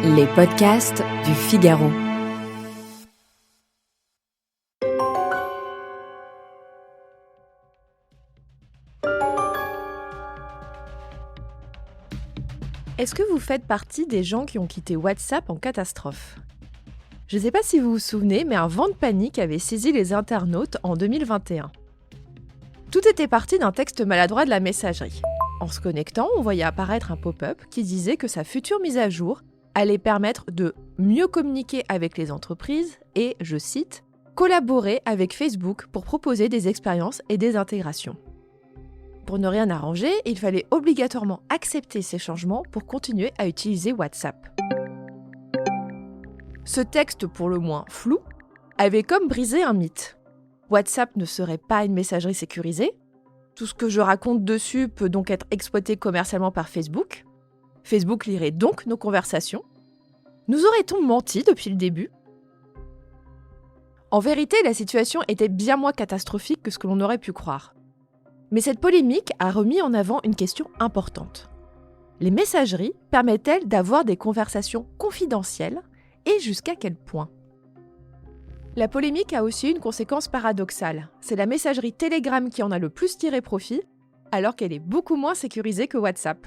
Les podcasts du Figaro. Est-ce que vous faites partie des gens qui ont quitté WhatsApp en catastrophe ? Je ne sais pas si vous vous souvenez, mais un vent de panique avait saisi les internautes en 2021. Tout était parti d'un texte maladroit de la messagerie. En se connectant, on voyait apparaître un pop-up qui disait que sa future mise à jour allait permettre de mieux communiquer avec les entreprises et, je cite, « collaborer avec Facebook pour proposer des expériences et des intégrations ». Pour ne rien arranger, il fallait obligatoirement accepter ces changements pour continuer à utiliser WhatsApp. Ce texte, pour le moins flou, avait comme brisé un mythe. WhatsApp ne serait pas une messagerie sécurisée. Tout ce que je raconte dessus peut donc être exploité commercialement par Facebook. Facebook lirait donc nos conversations. Nous aurait-on menti depuis le début ? En vérité, la situation était bien moins catastrophique que ce que l'on aurait pu croire. Mais cette polémique a remis en avant une question importante. Les messageries permettent-elles d'avoir des conversations confidentielles et jusqu'à quel point ? La polémique a aussi une conséquence paradoxale. C'est la messagerie Telegram qui en a le plus tiré profit, alors qu'elle est beaucoup moins sécurisée que WhatsApp.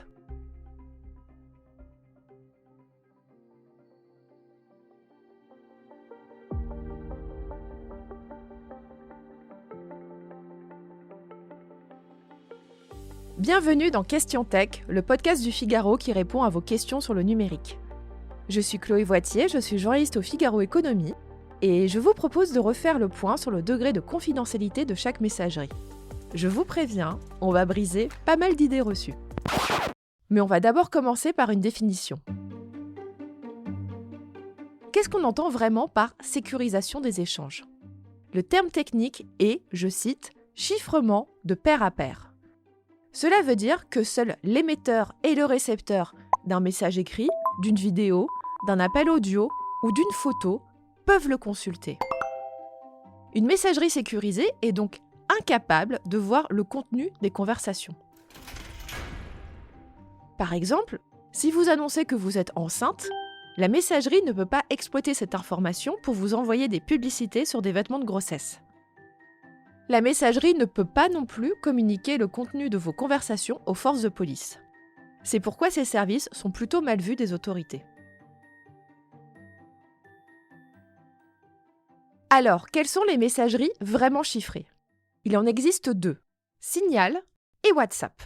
Bienvenue dans Question Tech, le podcast du Figaro qui répond à vos questions sur le numérique. Je suis Chloé Voitier, je suis journaliste au Figaro Économie et je vous propose de refaire le point sur le degré de confidentialité de chaque messagerie. Je vous préviens, on va briser pas mal d'idées reçues. Mais on va d'abord commencer par une définition. Qu'est-ce qu'on entend vraiment par sécurisation des échanges ? Le terme technique est, je cite, « chiffrement de pair à pair ». Cela veut dire que seuls l'émetteur et le récepteur d'un message écrit, d'une vidéo, d'un appel audio ou d'une photo peuvent le consulter. Une messagerie sécurisée est donc incapable de voir le contenu des conversations. Par exemple, si vous annoncez que vous êtes enceinte, la messagerie ne peut pas exploiter cette information pour vous envoyer des publicités sur des vêtements de grossesse. La messagerie ne peut pas non plus communiquer le contenu de vos conversations aux forces de police. C'est pourquoi ces services sont plutôt mal vus des autorités. Alors, quelles sont les messageries vraiment chiffrées ? Il en existe deux, Signal et WhatsApp.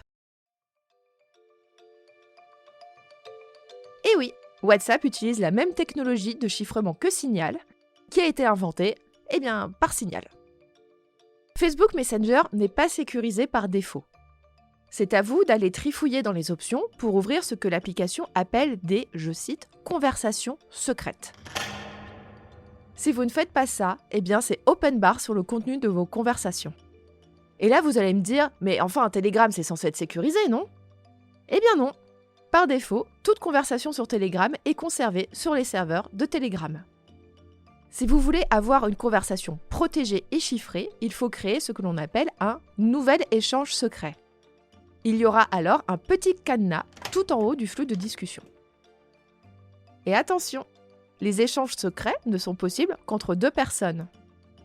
Et oui, WhatsApp utilise la même technologie de chiffrement que Signal, qui a été inventée, par Signal. Facebook Messenger n'est pas sécurisé par défaut. C'est à vous d'aller trifouiller dans les options pour ouvrir ce que l'application appelle des, je cite, « conversations secrètes ». Si vous ne faites pas ça, c'est open bar sur le contenu de vos conversations. Et là, vous allez me dire, mais enfin, un Telegram, c'est censé être sécurisé, non ? Eh bien non. Par défaut, toute conversation sur Telegram est conservée sur les serveurs de Telegram. Si vous voulez avoir une conversation protégée et chiffrée, il faut créer ce que l'on appelle un nouvel échange secret. Il y aura alors un petit cadenas tout en haut du flux de discussion. Et attention, les échanges secrets ne sont possibles qu'entre deux personnes.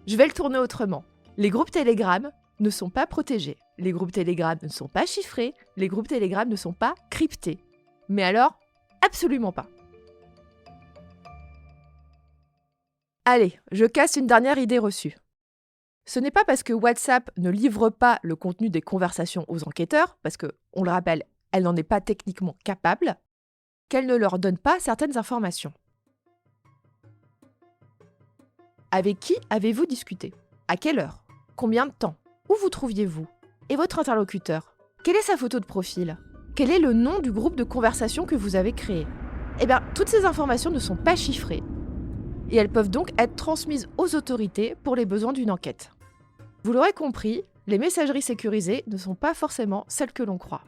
Je vais le tourner autrement. Les groupes Telegram ne sont pas protégés. Les groupes Telegram ne sont pas chiffrés. Les groupes Telegram ne sont pas cryptés. Mais alors, absolument pas. Allez, je casse une dernière idée reçue. Ce n'est pas parce que WhatsApp ne livre pas le contenu des conversations aux enquêteurs, parce que, on le rappelle, elle n'en est pas techniquement capable, qu'elle ne leur donne pas certaines informations. Avec qui avez-vous discuté ? À quelle heure ? Combien de temps ? Où vous trouviez-vous ? Et votre interlocuteur ? Quelle est sa photo de profil ? Quel est le nom du groupe de conversation que vous avez créé ? Toutes ces informations ne sont pas chiffrées et elles peuvent donc être transmises aux autorités pour les besoins d'une enquête. Vous l'aurez compris, les messageries sécurisées ne sont pas forcément celles que l'on croit.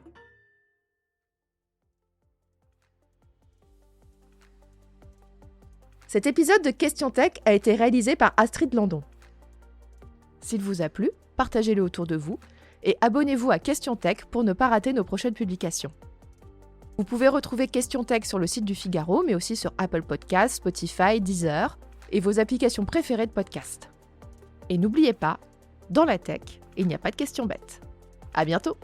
Cet épisode de Question Tech a été réalisé par Astrid Landon. S'il vous a plu, partagez-le autour de vous et abonnez-vous à Question Tech pour ne pas rater nos prochaines publications. Vous pouvez retrouver Question Tech sur le site du Figaro, mais aussi sur Apple Podcasts, Spotify, Deezer et vos applications préférées de podcast. Et n'oubliez pas, dans la tech, il n'y a pas de questions bêtes. À bientôt!